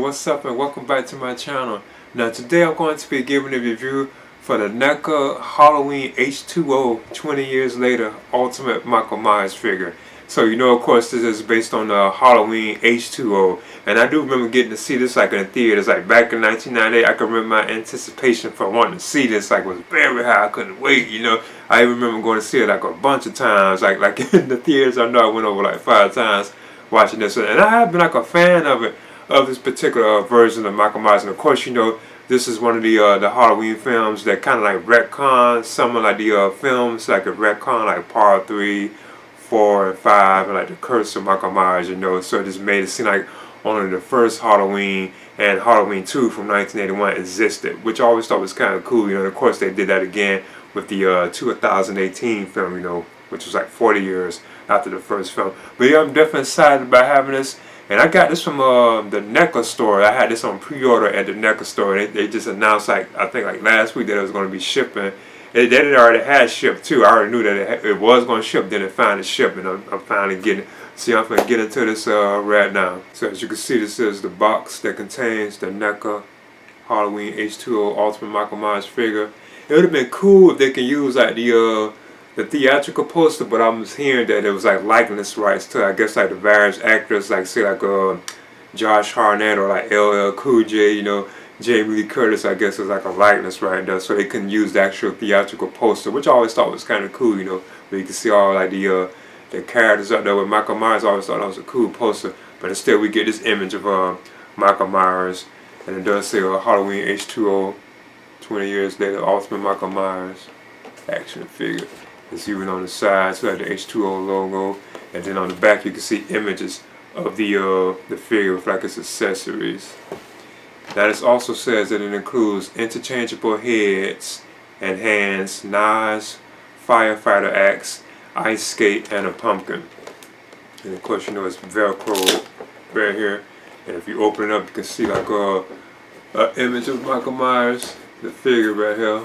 what's up and welcome back to my channel. Now today I'm going to be giving a review for the NECA Halloween H20 20 years later Ultimate Michael Myers figure. So you know, of course, this is based on the Halloween H20, and I do remember getting to see this like in the theaters like back in 1998. I can remember my anticipation for wanting to see this like was very high. I couldn't wait, you know. I even remember going to see it like a bunch of times, like in the theaters. I know I went over like 5 times watching this, and I have been like a fan of it, of this particular version of Michael Myers. And of course, you know, this is one of the Halloween films that kind of like retcon some of like the films, like a retcon like Part 3, 4, and 5, and like the Curse of Michael Myers, you know. So it just made it seem like only the first Halloween and Halloween 2 from 1981 existed, which I always thought was kind of cool, you know. And of course, they did that again with the 2018 film, you know, which was like 40 years after the first film. But yeah, I'm definitely excited about having this. And I got this from the NECA store. I had this on pre-order at the NECA store. They just announced, like, I think like last week, that it was going to be shipping. They already had shipped too. I already knew that it was going to ship. Then it finally shipped, and I'm finally getting it. See, I'm going to get into this right now. So as you can see, this is the box that contains the NECA Halloween H20 Ultimate Michael Myers figure. It would have been cool if they could use like the theatrical poster, but I was hearing that it was like likeness rights to, I guess, like the various actors, like say like Josh Hartnett or like LL Cool J, you know, Jamie Lee Curtis. I guess was like a likeness right there, so they couldn't use the actual theatrical poster, which I always thought was kind of cool, you know, where you can see all like the characters up there with Michael Myers. I always thought that was a cool poster, but instead we get this image of Michael Myers, and it does say Halloween H20 20 years later Ultimate Michael Myers action figure. It's even on the side, so like the H20 logo, and then on the back you can see images of the figure with like its accessories. Now this also says that it includes interchangeable heads and hands, knives, firefighter axe, ice skate, and a pumpkin. And of course, you know, it's Velcro right here, and if you open it up you can see like an image of Michael Myers, the figure right here,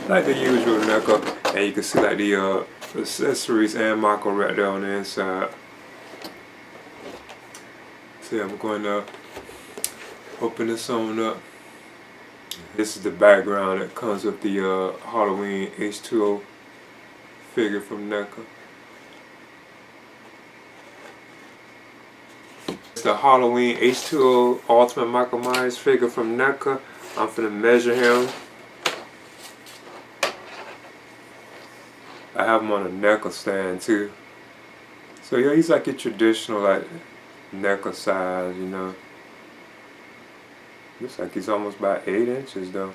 like the usual NECA, and you can see like the accessories and Michael right there on the inside. See, I'm going to open this on up. This is the background that comes with the Halloween H20 figure from NECA. It's the Halloween H20 Ultimate Michael Myers figure from NECA. I'm finna measure him. I have him on a NECA stand too. So yeah, he's like a traditional like NECA size, you know. Looks like he's almost about 8 inches though.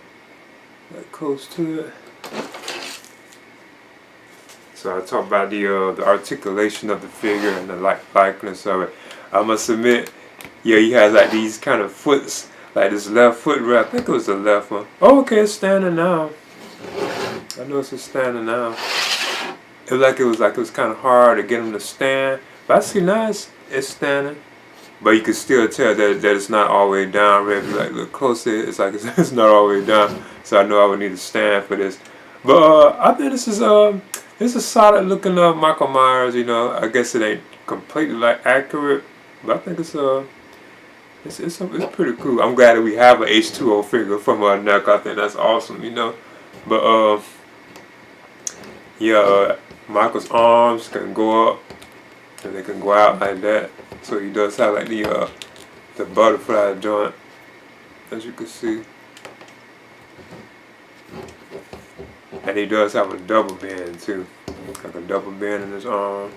That close to it. So I talk about the articulation of the figure and the likeness of it. I must admit, yeah, he has like these kind of foots. Like this left foot, I think it was the left one. Oh, okay, it's standing now. I know it's standing now. It was kind of hard to get him to stand. But I see now it's standing. But you can still tell that it's not all the way down. If you like look closer, it's like it's not all the way down. So I know I would need to stand for this. But I think this is a solid looking Michael Myers. You know, I guess it ain't completely like accurate, but I think it's pretty cool. I'm glad that we have an H20 figure from NECA. I think that's awesome, you know. But yeah, Michael's arms can go up and they can go out like that. So he does have like the butterfly joint, as you can see. And he does have a double bend too, like a double bend in his arm.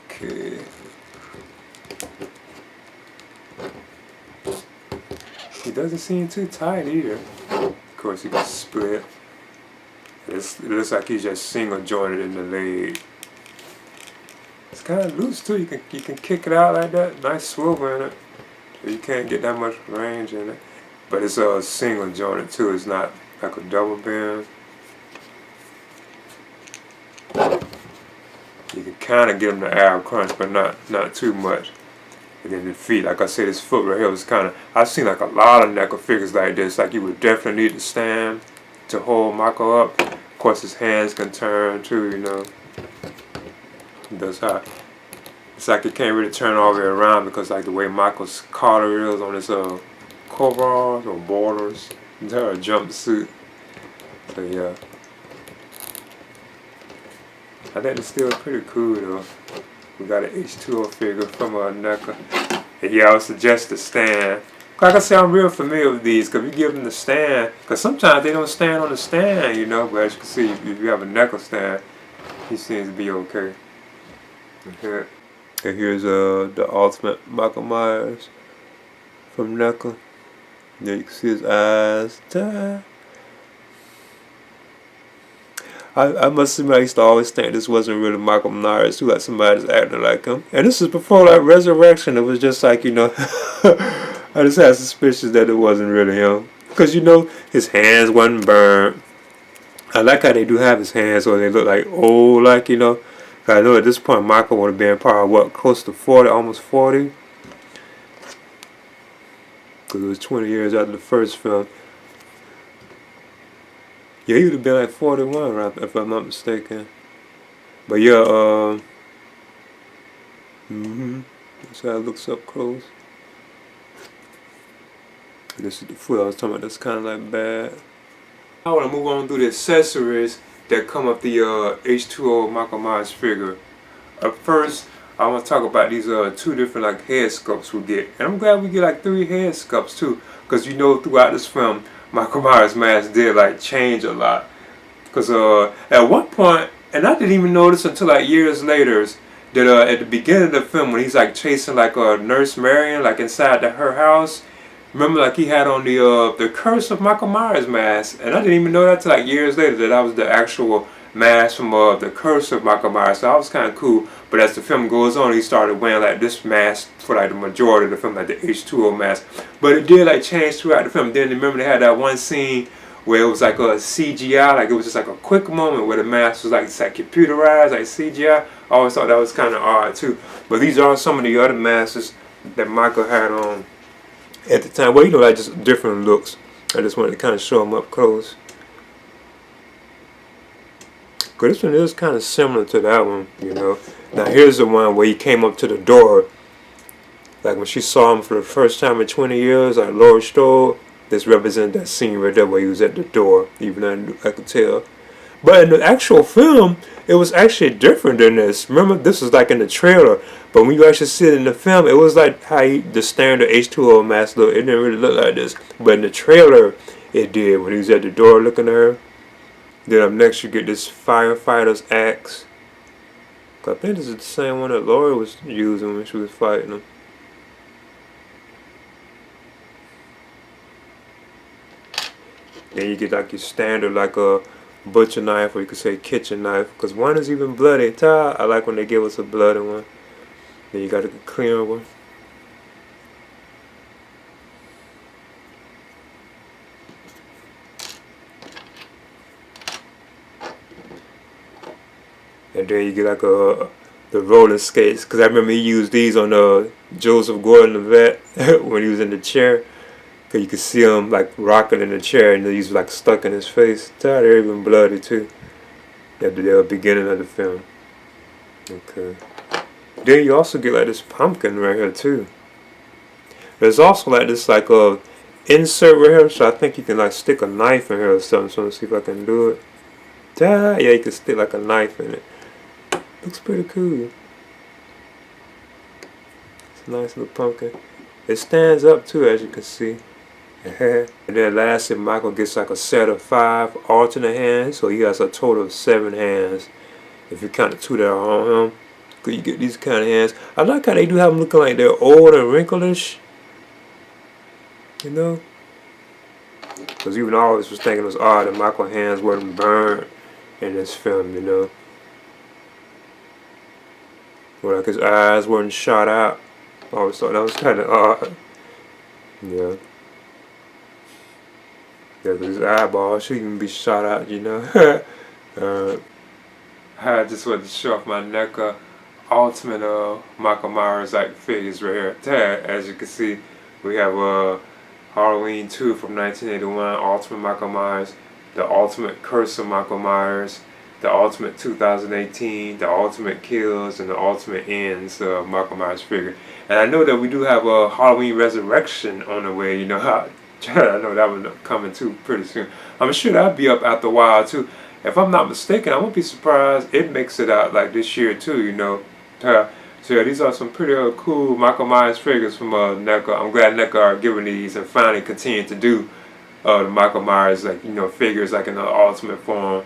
Okay. He doesn't seem too tight either. Of course, he can split. It looks like he's just single jointed in the leg. It's kind of loose too. You can kick it out like that. Nice swivel in it. So you can't get that much range in it. But it's single jointed too. It's not like a double bend. You can kind of get him the ab crunch, but not too much. And then the feet, like I said, his foot right here was kind of, I've seen like a lot of NECA figures like this. Like you would definitely need to stand to hold Michael up. Of course, his hands can turn too, you know. He does have It's like it can't really turn all the way around because like the way Michael's collar is on his coveralls or borders. It's her jumpsuit. So yeah. I think it's still pretty cool though. We got an H20 figure from NECA. And yeah, I would suggest the stand. Like I said, I'm real familiar with these because you give them the stand. Because sometimes they don't stand on the stand, you know. But as you can see, if you have a NECA stand, he seems to be okay. Okay. And here's the ultimate Michael Myers from NECA. There you can see his eyes. I must admit, I used to always think this wasn't really Michael Myers too, like somebody's acting like him. And this is before like Resurrection. It was just like, you know, I just had suspicions that it wasn't really him. Because, you know, his hands wasn't burned. I like how they do have his hands so they look like old, like, you know. I know at this point Michael would have been probably, what, close to 40, almost 40. Because it was 20 years after the first film. Yeah, he would have been like 41, right, if I'm not mistaken. But yeah, that's how it looks up close. This is the foot I was talking about, that's kind of like bad. I want to move on through the accessories that come up the H20 Michael Myers figure. First, I want to talk about these two different like head sculpts we get. And I'm glad we get like 3 head sculpts too. Because you know throughout this film, Michael Myers' mask did like change a lot. Because at one point, and I didn't even notice until like years later, that at the beginning of the film when he's like chasing like Nurse Marion like inside her house, remember like he had on the Curse of Michael Myers mask, and I didn't even know that till like years later that was the actual mask from the Curse of Michael Myers. So that was kind of cool. But as the film goes on, he started wearing like this mask for like the majority of the film, like the H20 mask. But it did like change throughout the film. Then remember they had that one scene where it was like a CGI, like it was just like a quick moment where the mask was like it's like computerized, like CGI. I always thought that was kind of odd too. But these are some of the other masks that Michael had on at the time. Well, you know, like just different looks. I just wanted to kind of show them up close. But this one is kind of similar to that one, you know. Now here's the one where he came up to the door. Like when she saw him for the first time in 20 years, like Laurie Strode. This represents that scene right there where he was at the door, even I could tell. But in the actual film, it was actually different than this. Remember, this was like in the trailer. But when you actually see it in the film, it was like how the standard H20 mask looked. It didn't really look like this. But in the trailer, it did. When he was at the door looking at her. Then up next, you get this firefighter's axe. I think this is the same one that Laurie was using when she was fighting him. Then you get like your standard, like a butcher knife, or you could say kitchen knife, because one is even bloody. I like when they give us a bloody one. Then you got a clean one. And then you get like the roller skates, because I remember he used these on Joseph Gordon-Levitt when he was in the chair. Cause you could see him like rocking in the chair, and he's like stuck in his face. They're even bloody too. At the beginning of the film. Okay. Then you also get like this pumpkin right here too. There's also like this like insert right here, so I think you can like stick a knife in here or something. So let's see if I can do it. Yeah, you can stick like a knife in it. Looks pretty cool. It's a nice little pumpkin. It stands up too, as you can see. And then lastly, Michael gets like a set of 5 alternate hands, so he has a total of 7 hands. If you count the 2 that are on him, you get these kind of hands. I like how they do have them looking like they're old and wrinklish. You know? Because even I always was thinking it was odd that Michael's hands weren't burned in this film, you know? Or like his eyes weren't shot out. I always thought that was kind of odd. Yeah. Yeah, because his eyeballs should even be shot out, you know. I just wanted to show off my NECA ultimate Michael Myers like figures right here. As you can see, we have Halloween 2 from 1981, Ultimate Michael Myers, the Ultimate Curse of Michael Myers, the Ultimate 2018, the Ultimate Kills, and the Ultimate Ends Michael Myers figure. And I know that we do have a Halloween Resurrection on the way. You know, I know that one coming too pretty soon. I'm sure that'll be up after a while too. If I'm not mistaken, I won't be surprised it makes it out like this year too. You know, so yeah, these are some pretty cool Michael Myers figures from NECA. I'm glad NECA are giving these and finally continue to do the Michael Myers, like, you know, figures like in the ultimate form.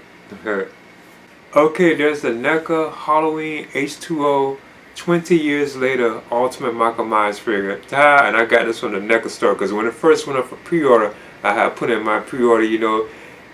Okay, there's the NECA Halloween H20 20 years later Ultimate Michael Myers figure. And I got this from the NECA store because when it first went up for pre-order, I had put in my pre-order, you know,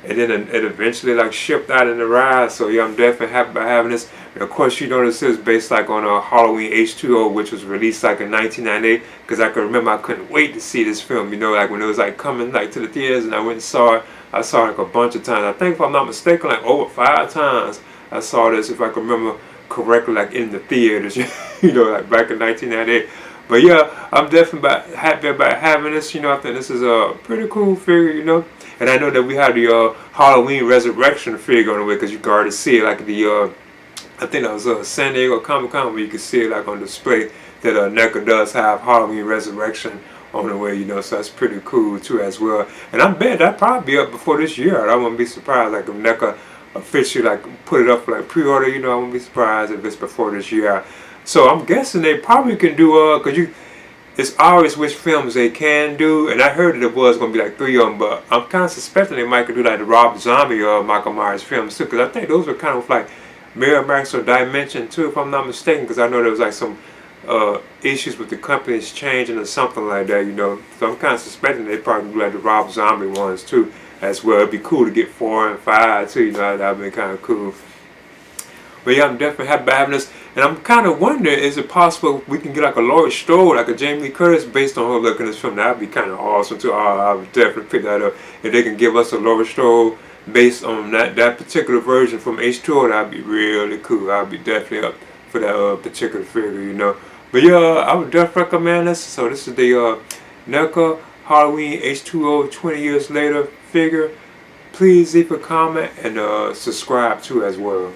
and then it eventually like shipped out in the ride. So yeah, I'm definitely happy about having this. And of course, you know, this is based like on a Halloween H20, which was released like in 1998. Because I can remember I couldn't wait to see this film. You know, like when it was like coming like to the theaters, and I went and saw it. I saw it like a bunch of times. I think if I'm not mistaken, like over 5 times I saw this, if I can remember correctly, like in the theaters. You know, like back in 1998. But yeah, I'm definitely happy about having this. You know, I think this is a pretty cool figure. You know. And I know that we have the Halloween Resurrection figure on the way, because you can already see it, like the, I think that was San Diego Comic-Con, where you can see it like on display that NECA does have Halloween Resurrection on the way, you know, so that's pretty cool too as well. And I bet that'll probably be up before this year. I wouldn't be surprised, like if NECA officially like put it up for like pre-order, you know, I wouldn't be surprised if it's before this year. So I'm guessing they probably can do, because it's obvious which films they can do, and I heard that it was going to be like 3 of them, but I'm kind of suspecting they might could do like the Rob Zombie or Michael Myers films too, because I think those were kind of like Miramax or Dimension too, if I'm not mistaken, because I know there was like some issues with the companies changing or something like that, you know, so I'm kind of suspecting they probably do like the Rob Zombie ones too as well. It'd be cool to get 4 and 5 too, you know, that'd be kind of cool. But yeah, I'm definitely happy about having this. And I'm kind of wondering, is it possible we can get like a Laurie Strode, like a Jamie Lee Curtis, based on her look in this film? That'd be kind of awesome too. I would definitely pick that up. If they can give us a Laurie Strode based on that particular version from H20, that'd be really cool. I'd be definitely up for that particular figure, you know. But yeah, I would definitely recommend this. So this is the NECA Halloween H20 20 years later figure. Please leave a comment and subscribe too as well.